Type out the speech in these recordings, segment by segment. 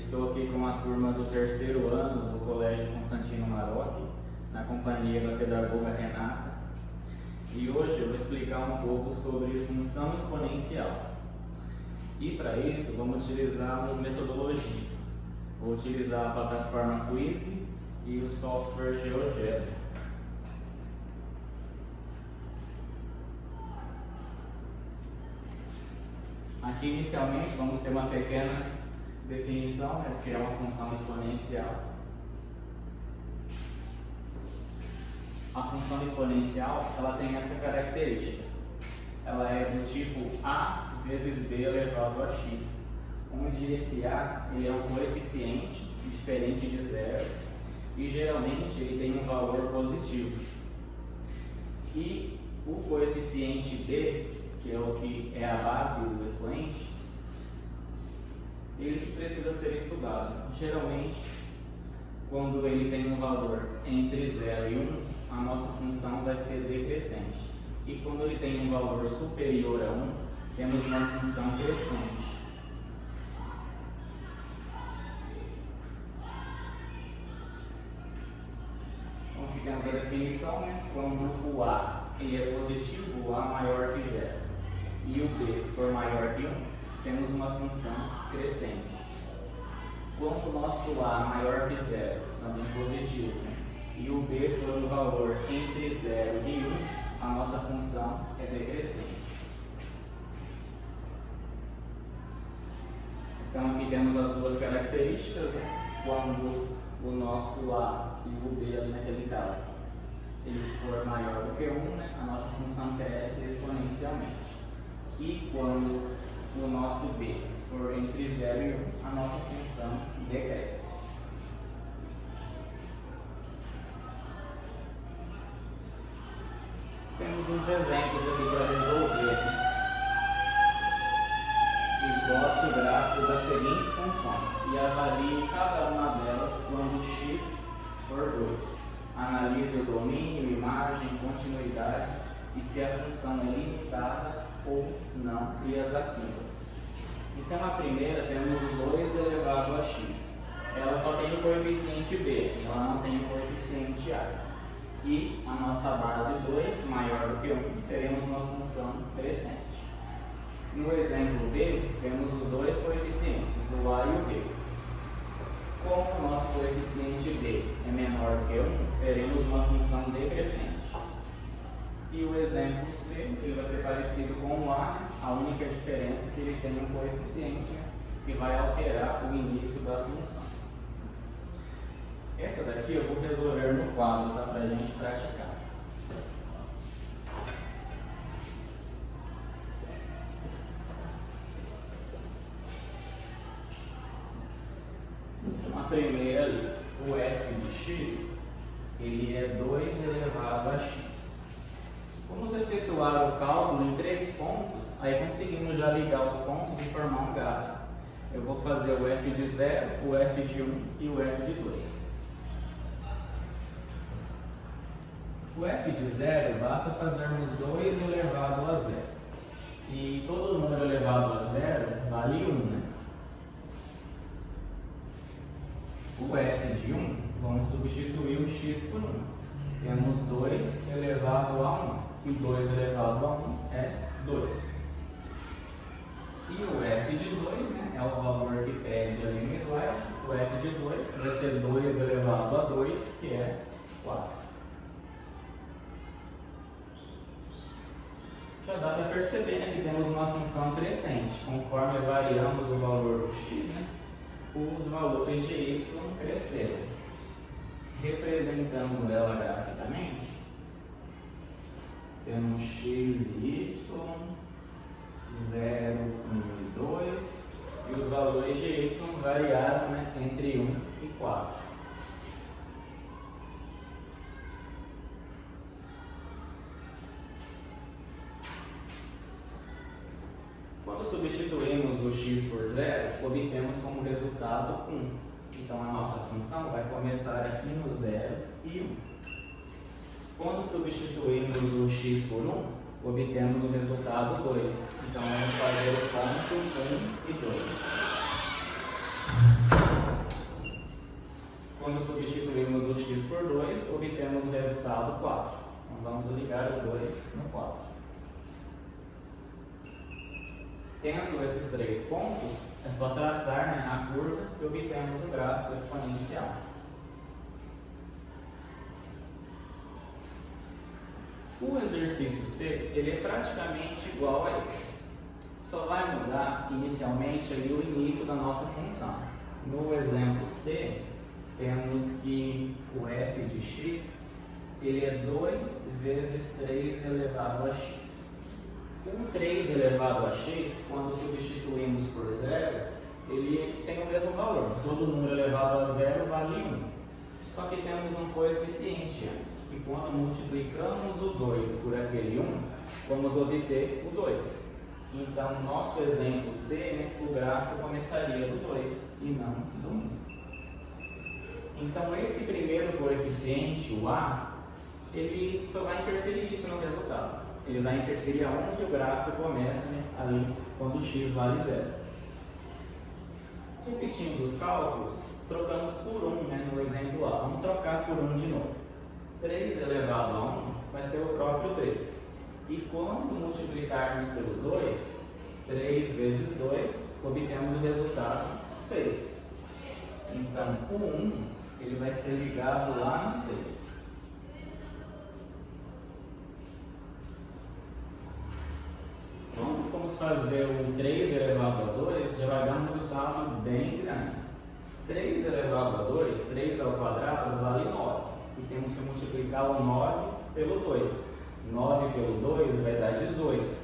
estou aqui com a turma do terceiro ano do Colégio Constantino Marocchi, na companhia da pedagoga Renata, e hoje eu vou explicar um pouco sobre função exponencial. E para isso vamos utilizar as metodologias. Vou utilizar a plataforma Quizy e o software GeoGebra. Aqui inicialmente vamos ter uma pequena definição do que é uma função exponencial. A função exponencial ela tem essa característica. Ela é do tipo a vezes b elevado a x, onde esse a ele é um coeficiente diferente de zero e geralmente ele tem um valor positivo. E o coeficiente b, que é o que é a base do expoente, ele que precisa ser estudado. Geralmente, quando ele tem um valor entre 0 e 1, a nossa função vai ser decrescente. E quando ele tem um valor superior a 1, temos uma função crescente. Então, aqui temos a definição, né? Quando o a ele é positivo, o a maior que 0, e o b for maior que 1, temos uma função crescente. Quando o nosso a maior que 0, também positivo, né? E o b for um valor entre 0 e 1, a nossa função é decrescente. Então aqui temos as duas características, né? Quando o nosso a e o b ali naquele caso, ele for maior do que 1, né? A nossa função cresce exponencialmente. E quando o nosso b for entre 0 e 1, a nossa função decresce. Temos uns exemplos aqui para resolver. Esboce o gráfico das seguintes funções e avalie cada uma delas quando x for 2. Analise o domínio, imagem, continuidade e se a função é limitada ou não e as assíntotas. Então a primeira temos o 2 elevado a x. Ela só tem o coeficiente b, ela não tem o coeficiente a. E a nossa base 2 maior do que 1, teremos uma função crescente. No exemplo b, temos os dois coeficientes, o a e o b. Como o nosso coeficiente b é menor do que 1, teremos uma função decrescente. E o exemplo C, ele vai ser parecido com o a única diferença é que ele tem um coeficiente, né, que vai alterar o início da função. Essa daqui eu vou resolver no quadro, tá, para a gente praticar. A primeira ali, o f de x, ele é 2 elevado a x. Vamos efetuar o cálculo em 3 pontos, aí conseguimos já ligar os pontos e formar um gráfico. Eu vou fazer o f de 0, o f de 1 e o f de 2. O f de 0 basta fazermos 2 elevado a 0. E todo número elevado a 0 vale 1, né? O f de 1, vamos substituir o x por 1. Temos 2 elevado a 1. E 2 elevado a 1 é 2. E o f de 2, né, é o valor que pede ali no slide. O f de 2 vai ser 2 elevado a 2, que é 4. Já dá para perceber, né, que temos uma função crescente. Conforme variamos o valor do x, né, os valores de y cresceram. Representando ela graficamente, temos x e y, 0, 1 e 2, e os valores de y variaram, né, entre 1 e 4. Quando substituímos o x por 0, obtemos como resultado 1. Então a nossa função vai começar aqui no 0 e 1. Quando substituímos o x por 1, obtemos o resultado 2. Então vamos fazer o ponto 1 e 2. obtemos o resultado 4. Então vamos ligar o 2 no 4. Tendo esses 3 pontos, é só traçar, né, a curva que obtemos o gráfico exponencial. O exercício C, ele é praticamente igual a esse. Só vai mudar inicialmente ali o início da nossa função. No exemplo C, temos que o f de x ele é 2 vezes 3 elevado a x. O 3 elevado a x, quando substituímos por zero, ele tem o mesmo valor. Todo número elevado a zero vale 1. Só que temos um coeficiente antes. E quando multiplicamos o 2 por aquele 1, vamos obter o 2. Então, nosso exemplo C, né, o gráfico começaria do 2 e não do 1. Então, esse primeiro coeficiente, o A, ele só vai interferir isso no resultado. Ele vai interferir aonde o gráfico começa, né, ali, quando o x vale 0. Repetindo os cálculos, trocamos por 1, né, no exemplo A. Vamos trocar por 1 de novo. 3 elevado a 1 vai ser o próprio 3. E quando multiplicarmos pelo 2, 3 vezes 2, obtemos o resultado 6. Então, o 1 ele vai ser ligado lá no 6. Quando formos fazer o 3 elevado a 2, já vai dar um resultado bem grande. 3 elevado a 2, 3 ao quadrado, vale 9. E temos que multiplicar o 9 pelo 2. 9 pelo 2 vai dar 18.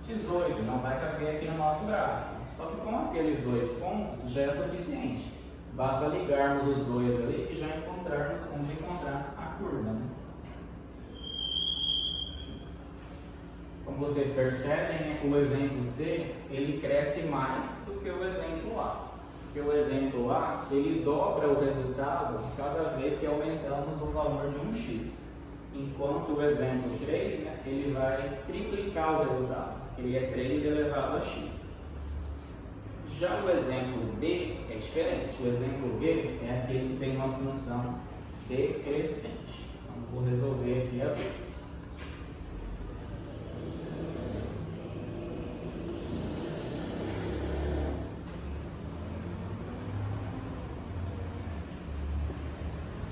18 não vai caber aqui no nosso gráfico. Só que com aqueles 2 pontos já é suficiente. Basta ligarmos os dois ali que já vamos encontrar a curva, né? Como vocês percebem, né, o exemplo C ele cresce mais do que o exemplo A. Porque o exemplo A ele dobra o resultado cada vez que aumentamos o valor de um x. Enquanto o exemplo 3, né, ele vai triplicar o resultado, ele é 3 elevado a x. Já o exemplo B é diferente. O exemplo B é aquele que tem uma função decrescente. Então, vou resolver aqui a B.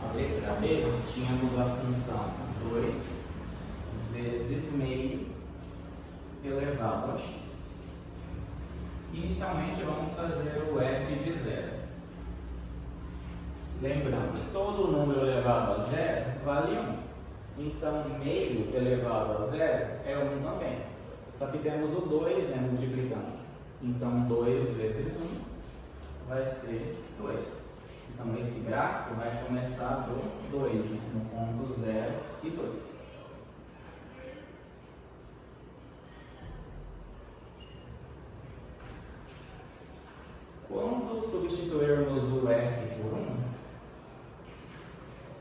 A letra B, tínhamos a função 2 vezes meio elevado a x. Inicialmente, vamos fazer o f de 0. Lembrando que todo número elevado a 0 vale 1. Então, meio elevado a 0 é 1 também. Só que temos o 2, né, multiplicando. Então, 2 vezes 1 vai ser 2. Então, esse gráfico vai começar do 2, né, no ponto 0 e 2. Quando substituirmos o f por 1,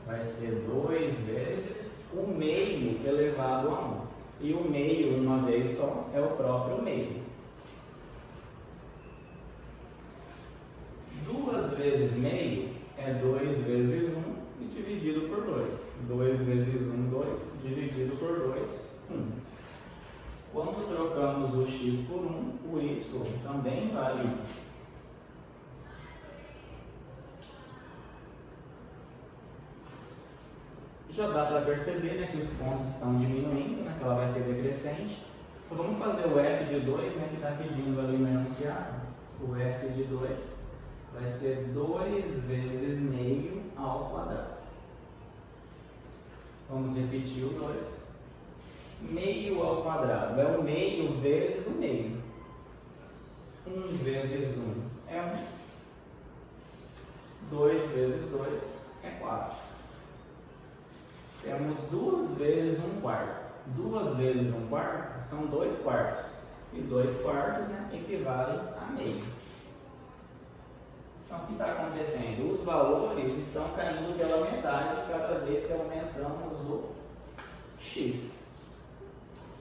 vai ser 2 vezes o meio elevado a 1. E o meio, uma vez só, é o próprio meio. 2 vezes meio é 2 vezes 1 e dividido por 2. 2 vezes 1, 2, dividido por 2, 1. Quando trocamos o x por 1, o y também vale 1. Já dá para perceber, né, que os pontos estão diminuindo, né, que ela vai ser decrescente. Só vamos fazer o f de 2, né, que está pedindo ali no enunciado. O f de 2 vai ser 2 vezes meio ao quadrado. Vamos repetir o 2. Meio ao quadrado é o meio vezes o meio. 1 vezes 1 é 1. 2 vezes 2 é 4. Temos 2 vezes 1 quarto. 2 vezes 1 quarto são 2 quartos. E 2 quartos, né, equivale a meio. Então, o que está acontecendo? Os valores estão caindo pela metade cada vez que aumentamos o x.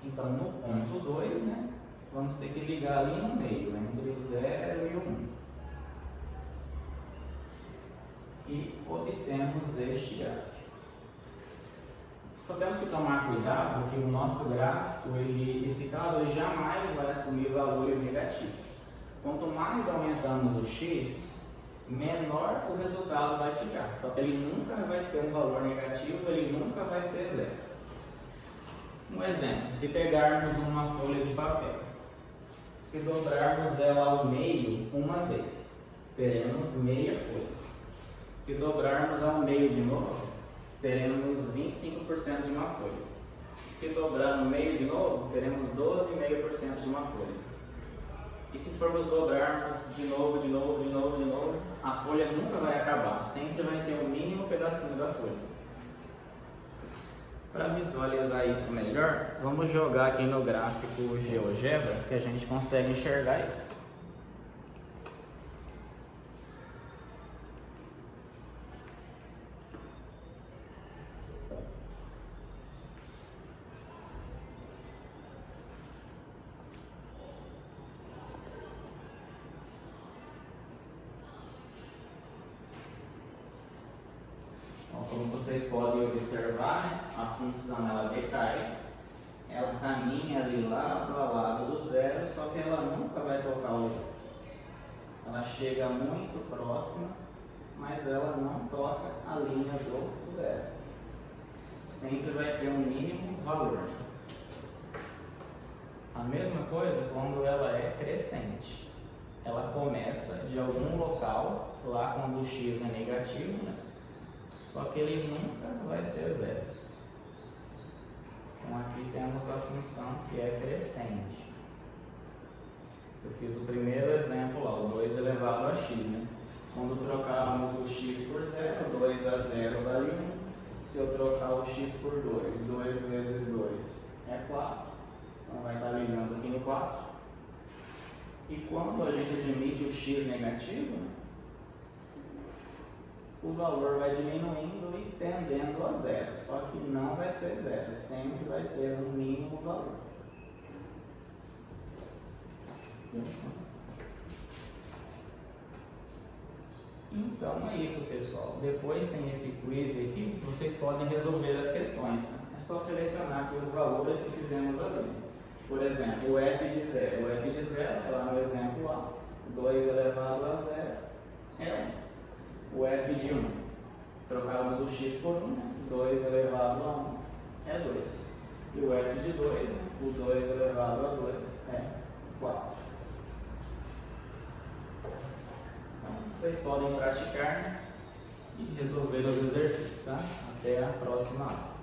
Então, no ponto 2, né, vamos ter que ligar ali no meio, entre o 0 e o 1. E obtemos este gráfico. Só temos que tomar cuidado que o nosso gráfico, nesse caso, ele jamais vai assumir valores negativos. Quanto mais aumentamos o x, menor o resultado vai ficar. Só que ele nunca vai ser um valor negativo, ele nunca vai ser zero. Um exemplo, se pegarmos uma folha de papel, se dobrarmos dela ao meio uma vez, teremos meia folha. Se dobrarmos ao meio de novo, teremos 25% de uma folha. Se dobrar no meio de novo, teremos 12,5% de uma folha. E se formos dobrarmos de novo, a folha nunca vai acabar, sempre vai ter o mínimo pedacinho da folha. Para visualizar isso melhor, vamos jogar aqui no gráfico GeoGebra que a gente consegue enxergar isso. Como vocês podem observar, a função ela decai, ela caminha ali lado a lado do zero, só que ela nunca vai tocar o zero. Ela chega muito próxima, mas ela não toca a linha do zero. Sempre vai ter um mínimo valor. A mesma coisa quando ela é crescente. Ela começa de algum local, lá quando o x é negativo, né? Só que ele nunca vai ser zero. Então aqui temos a função que é crescente. Eu fiz o primeiro exemplo lá, o 2 elevado a x, né? Quando trocarmos o x por 0, 2 a 0 vale 1. Se eu trocar o x por 2, 2 vezes 2 é 4. Então vai estar ligando aqui no 4. E quando a gente admite o x negativo, o valor vai diminuindo e tendendo a zero, só que não vai ser zero, sempre vai ter um mínimo valor. Então é isso, pessoal. Depois tem esse quiz aqui, vocês podem resolver as questões. É só selecionar aqui os valores que fizemos ali. Por exemplo, o f de 0. O f de 0 é lá no exemplo A. 2 elevado a 0 é 1. O f de 1, trocamos o x por 1, 2 elevado a 1 é 2. E o f de 2, o 2 elevado a 2 é 4. Então, vocês podem praticar e resolver os exercícios, tá? Até a próxima aula.